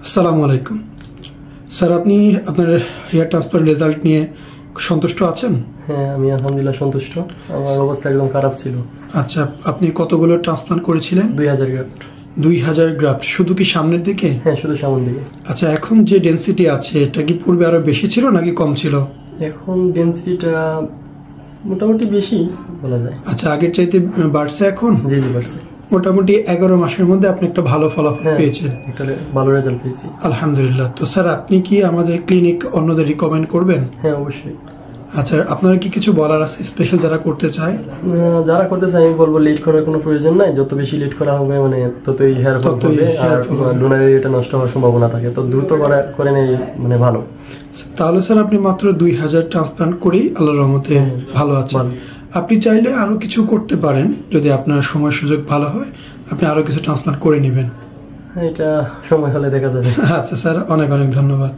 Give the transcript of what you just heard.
আসসালামু আলাইকুম স্যার, আপনি আপনার হেয়ার ট্রান্সপ্লান্ট রেজাল্ট নিয়ে সন্তুষ্ট আছেন? হ্যাঁ, আমি আলহামদুলিল্লাহ সন্তুষ্ট। আমার অবস্থা একদম খারাপ ছিল। আচ্ছা, আপনি কতগুলো ট্রান্সপ্লান্ট করেছিলেন? 2000 গ্রাফট। 2000 গ্রাফট শুধু কি সামনের দিকে? হ্যাঁ, শুধু সামনের দিকে। আচ্ছা, এখন যে ডেন্সিটি আছে এটা কি পূর্বে আরো বেশি ছিল নাকি কম ছিল? এখন ডেন্সিটিটা মোটামুটি বেশি বলা যায়। আচ্ছা, আগের চাইতে বাড়ছে এখন? জি বাড়ছে। মোটামুটি 11 মাসের মধ্যে আপনি একটা ভালো ফলাফল পেয়েছেন। একটা ভালো রেজাল্ট পেয়েছি আলহামদুলিল্লাহ। তো স্যার, আপনি কি আমাদের ক্লিনিক অন্যদের রিকমেন্ড করবেন? হ্যাঁ, অবশ্যই। আচ্ছা, আপনার কি কিছু বলার আছে স্পেশাল যারা করতে চায়? যারা করতে চায় আমি বলবো লেট করার কোনো প্রয়োজন নাই। যত বেশি লেট করা হবে মানে ততই হেয়ার ফল হবে আর ডোনার এরিয়াটা নষ্ট হওয়ার সম্ভাবনা থাকে। তো দ্রুত করে নেই মানে ভালো। তাহলে স্যার আপনি মাত্র 2000 ট্রান্সপ্লান্ট করেই আল্লাহর রহমতে ভালো আছেন। আপনি চাইলে আরো কিছু করতে পারেন, যদি আপনার সময় সুযোগ ভালো হয় আপনি আরো কিছু ট্রান্সপ্লান্ট করে নেবেন। এটা সময় হলে দেখা যাবে। আচ্ছা স্যার, অনেক অনেক ধন্যবাদ।